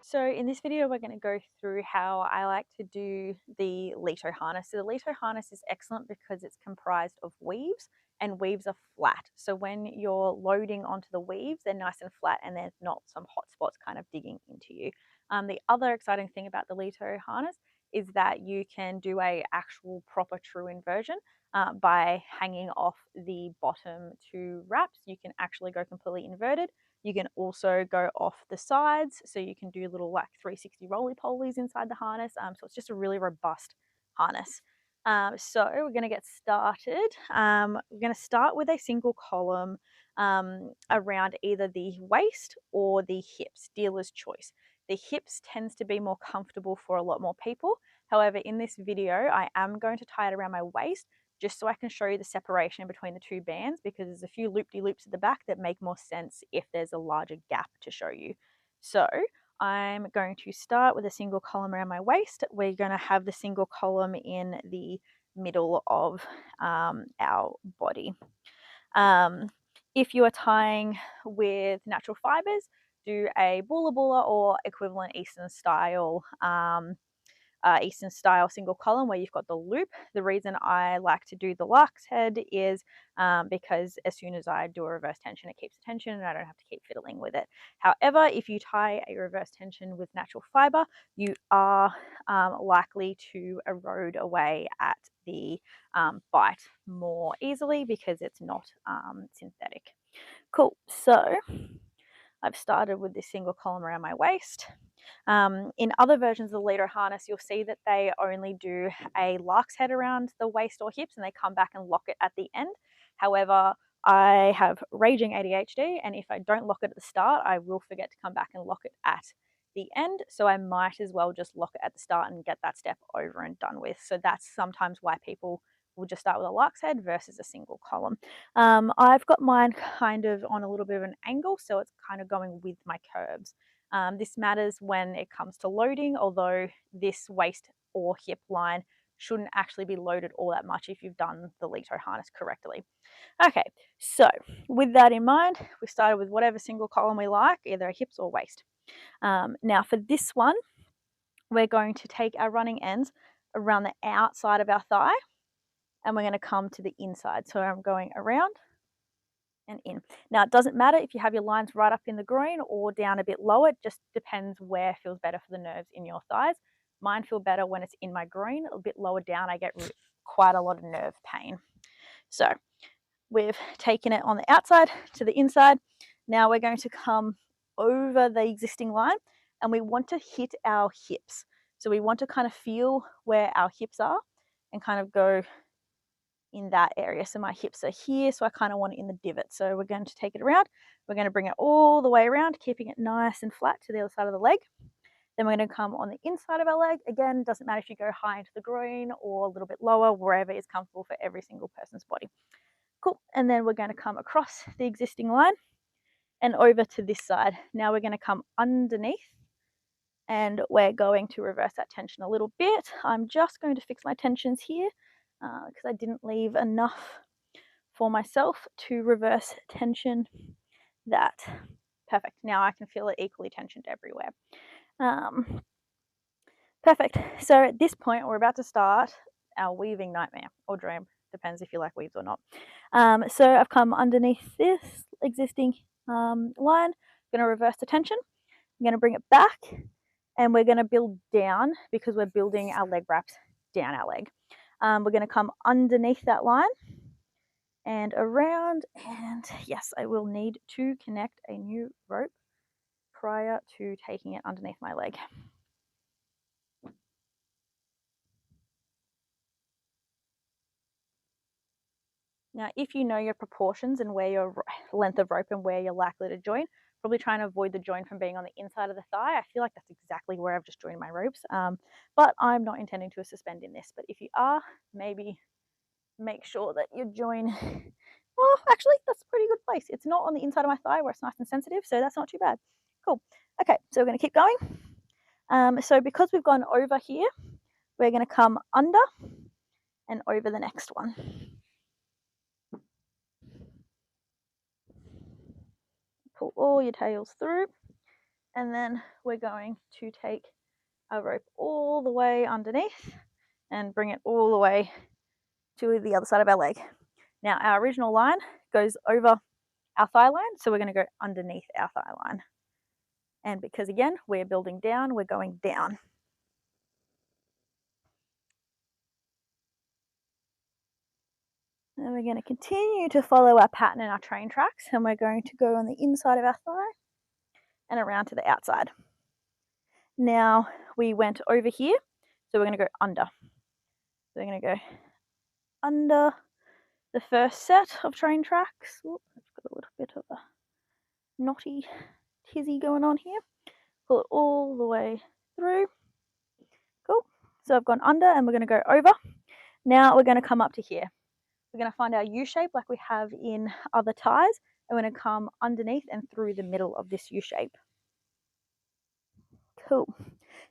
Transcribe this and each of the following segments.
So in this video, we're going to go through how I like to do the Leto harness. So the Leto harness is excellent because it's comprised of weaves, and weaves are flat. So when you're loading onto the weaves, they're nice and flat and there's not some hot spots kind of digging into you. The other exciting thing about the Leto harness is that you can do a actual proper true inversion by hanging off the bottom two wraps. You can actually go completely inverted. You can also go off the sides, so you can do little like 360 roly-polies inside the harness. So it's just a really robust harness. So we're going to get started. We're going to start with a single column around either the waist or the hips, dealer's choice. The hips tends to be more comfortable for a lot more people. However, in this video, I am going to tie it around my waist just so I can show you the separation between the two bands, because there's a few loop-de-loops at the back that make more sense if there's a larger gap to show you. So I'm going to start with a single column around my waist. We're going to have the single column in the middle of our body. If you are tying with natural fibers, do a bula bula or equivalent Eastern style single column where you've got the loop. The reason I like to do the lark's head is because as soon as I do a reverse tension, it keeps the tension and I don't have to keep fiddling with it. However, if you tie a reverse tension with natural fiber, you are likely to erode away at the bite more easily because it's not synthetic. Cool. So I've started with this single column around my waist. In other versions of the Leto harness, you'll see that they only do a lark's head around the waist or hips and they come back and lock it at the end. However, I have raging ADHD, and if I don't lock it at the start, I will forget to come back and lock it at the end. So I might as well just lock it at the start and get that step over and done with. So that's sometimes why people will just start with a lark's head versus a single column. I've got mine kind of on a little bit of an angle, so it's kind of going with my curves. This matters when it comes to loading, although this waist or hip line shouldn't actually be loaded all that much if you've done the Leto harness correctly. Okay, so with that in mind, we started with whatever single column we like, either hips or waist. Now for this one, we're going to take our running ends around the outside of our thigh, and we're going to come to the inside. So I'm going around and in. Now, it doesn't matter if you have your lines right up in the groin or down a bit lower. It just depends where feels better for the nerves in your thighs. Mine feel better when it's in my groin. A bit lower down, I get quite a lot of nerve pain. So we've taken it on the outside to the inside. Now we're going to come over the existing line, and we want to hit our hips. So we want to kind of feel where our hips are and kind of go in that area. So my hips are here, so I kind of want it in the divot. So we're going to take it around. We're going to bring it all the way around, keeping it nice and flat to the other side of the leg. Then we're going to come on the inside of our leg. Again, doesn't matter if you go high into the groin or a little bit lower, wherever is comfortable for every single person's body. Cool. And then we're going to come across the existing line and over to this side. Now we're going to come underneath, and we're going to reverse that tension a little bit. I'm just going to fix my tensions here because I didn't leave enough for myself to reverse tension that. Perfect. Now I can feel it equally tensioned everywhere. Perfect. So at this point, we're about to start our weaving nightmare or dream. Depends if you like weaves or not. So I've come underneath this existing line. I'm going to reverse the tension. I'm going to bring it back, and we're going to build down because we're building our leg wraps down our leg. We're going to come underneath that line and around, and yes, I will need to connect a new rope prior to taking it underneath my leg. Now, if you know your proportions and where your length of rope and where you're likely to join, probably try and avoid the join from being on the inside of the thigh. I feel like that's exactly where I've just joined my ropes, but I'm not intending to suspend in this. But if you are, maybe make sure that you join. Well, actually, that's a pretty good place. It's not on the inside of my thigh where it's nice and sensitive, so that's not too bad. Cool. Okay, so we're going to keep going. So because we've gone over here, we're going to come under and over the next one. all your tails through, and then we're going to take our rope all the way underneath and bring it all the way to the other side of our leg. Now our original line goes over our thigh line, so we're going to go underneath our thigh line. And because again, we're building down, we're going down. And we're going to continue to follow our pattern in our train tracks, and we're going to go on the inside of our thigh and around to the outside. Now we went over here, so we're going to go under. So we're going to go under the first set of train tracks. Ooh, I've got a little bit of a knotty tizzy going on here. Pull it all the way through. Cool. So I've gone under and we're going to go over. Now we're going to come up to here. We're going to find our U shape like we have in other ties, and we're going to come underneath and through the middle of this U shape. Cool.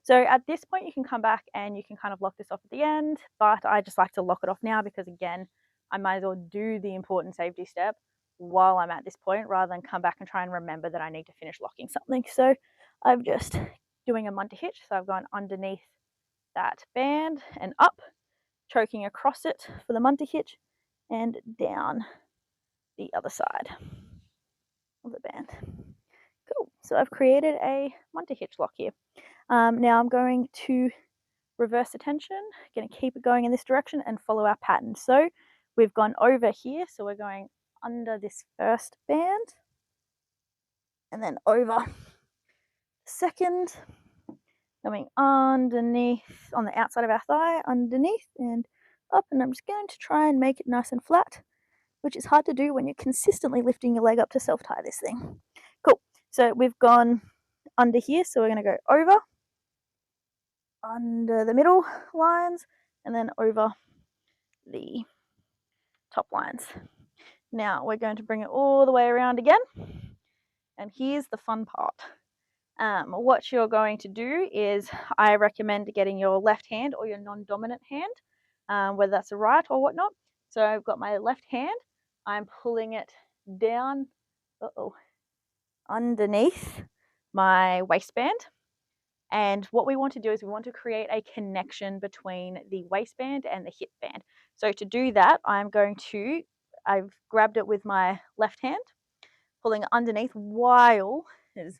So at this point you can come back and you can kind of lock this off at the end, but I just like to lock it off now because again, I might as well do the important safety step while I'm at this point rather than come back and try and remember that I need to finish locking something. So I'm just doing a munter hitch. So I've gone underneath that band and up, choking across it for the munter hitch, and down the other side of the band. Cool. So I've created a munter hitch lock here. Now I'm going to reverse the tension, going to keep it going in this direction and follow our pattern. So we've gone over here, so we're going under this first band and then over second, going underneath on the outside of our thigh, underneath and up, and I'm just going to try and make it nice and flat, which is hard to do when you're consistently lifting your leg up to self-tie this thing. Cool. So we've gone under here, so we're going to go over, under the middle lines, and then over the top lines. Now we're going to bring it all the way around again, and here's the fun part. What you're going to do is I recommend getting your left hand or your non-dominant hand, whether that's a right or whatnot. So I've got my left hand, I'm pulling it down underneath my waistband. And what we want to do is we want to create a connection between the waistband and the hip band. So to do that, I've grabbed it with my left hand, pulling it underneath while, there's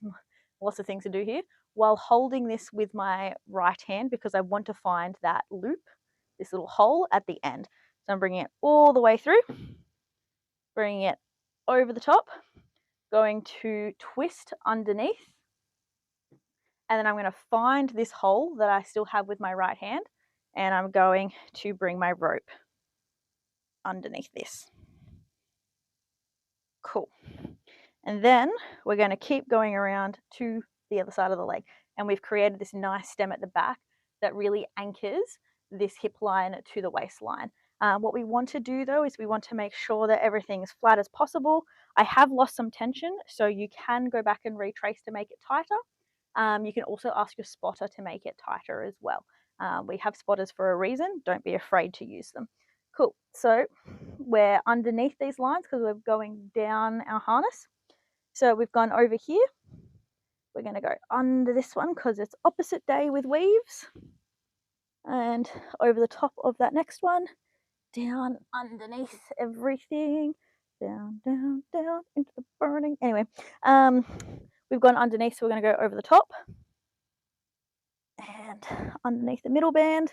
lots of things to do here, while holding this with my right hand because I want to find that loop, this little hole at the end. So I'm bringing it all the way through, bringing it over the top, going to twist underneath, and then I'm going to find this hole that I still have with my right hand, and I'm going to bring my rope underneath this. Cool. And then we're going to keep going around to the other side of the leg, and we've created this nice stem at the back that really anchors this hip line to the waistline. What we want to do though is we want to make sure that everything is flat as possible. I have lost some tension, so you can go back and retrace to make it tighter. You can also ask your spotter to make it tighter as well. We have spotters for a reason. Don't be afraid to use them. Cool. So we're underneath these lines because we're going down our harness. So we've gone over here. We're going to go under this one because it's opposite day with weaves. And over the top of that next one, down underneath everything. Down, down, down into the burning. Anyway, we've gone underneath, so we're going to go over the top and underneath the middle band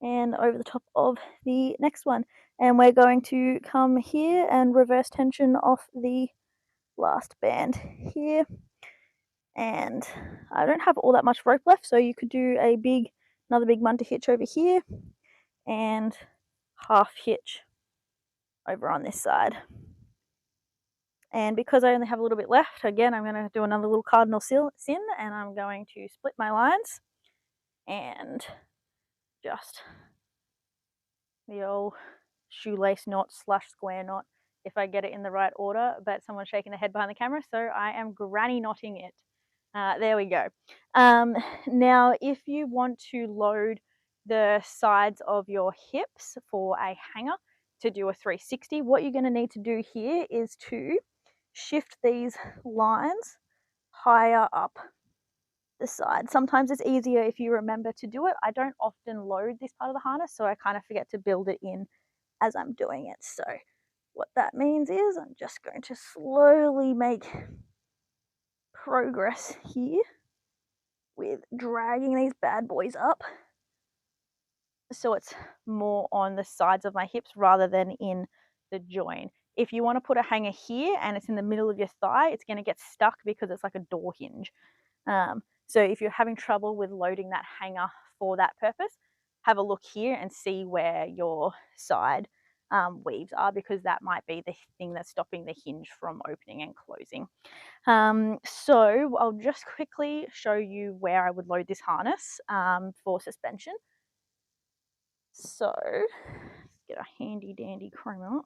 and over the top of the next one. And we're going to come here and reverse tension off the last band here. And I don't have all that much rope left, so you could do another big munter hitch over here and half hitch over on this side. And because I only have a little bit left, again, I'm going to do another little cardinal sin, and I'm going to split my lines and just the old shoelace knot / square knot if I get it in the right order, but someone's shaking their head behind the camera, so I am granny knotting it. There we go. Now, if you want to load the sides of your hips for a hanger to do a 360, what you're going to need to do here is to shift these lines higher up the side. Sometimes it's easier if you remember to do it. I don't often load this part of the harness, so I kind of forget to build it in as I'm doing it. So what that means is I'm just going to slowly make progress here with dragging these bad boys up, so it's more on the sides of my hips rather than in the join. If you want to put a hanger here and it's in the middle of your thigh, it's going to get stuck because it's like a door hinge. So if you're having trouble with loading that hanger for that purpose, have a look here and see where your side weaves are, because that might be the thing that's stopping the hinge from opening and closing. So I'll just quickly show you where I would load this harness for suspension. So let's get a handy dandy chrome out.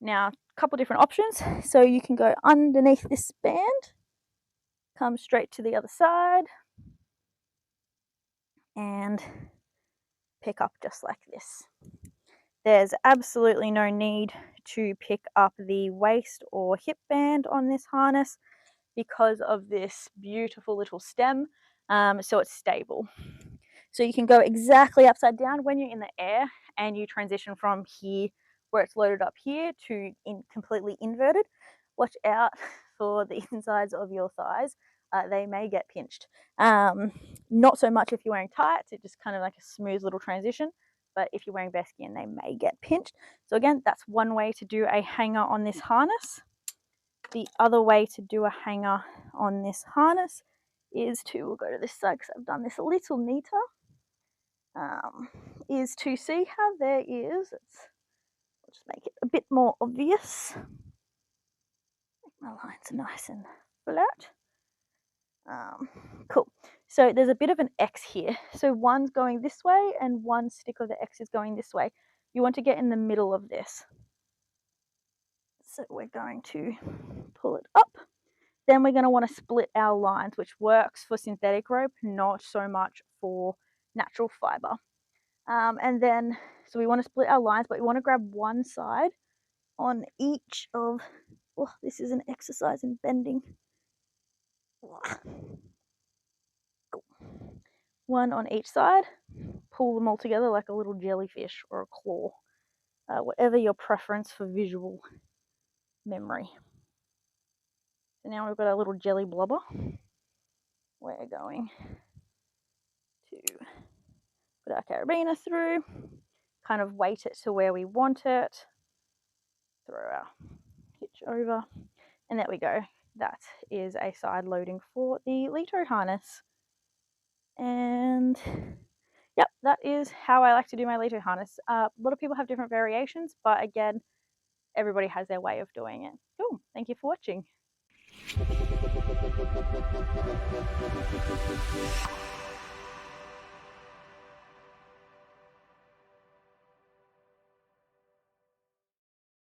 Now, a couple different options. So you can go underneath this band, come straight to the other side, and pick up just like this. There's absolutely no need to pick up the waist or hip band on this harness because of this beautiful little stem, so it's stable. So you can go exactly upside down when you're in the air and you transition from here where it's loaded up here to completely inverted. Watch out for the insides of your thighs. They may get pinched. Not so much if you're wearing tights, it's just kind of like a smooth little transition. But if you're wearing bare skin, they may get pinched. So again, that's one way to do a hanger on this harness. The other way to do a hanger on this harness is to, we'll go to this side because I've done this a little neater, is to see how there is, I'll just make it a bit more obvious. Make my lines nice and flat. Cool. So there's a bit of an X here. So one's going this way and one stick of the X is going this way. You want to get in the middle of this. So we're going to pull it up. Then we're going to want to split our lines, which works for synthetic rope, not so much for natural fiber. And then, so we want to split our lines, but we want to grab one side on each of, oh, this is an exercise in bending. One on each side, pull them all together like a little jellyfish or a claw, whatever your preference for visual memory. So now we've got our little jelly blubber. We're going to put our carabiner through, kind of weight it to where we want it, throw our hitch over, and there we go. That is a side loading for the Leto harness. And yep, that is how I like to do my Leto harness. A lot of people have different variations, but again, everybody has their way of doing it. Cool. Thank you for watching.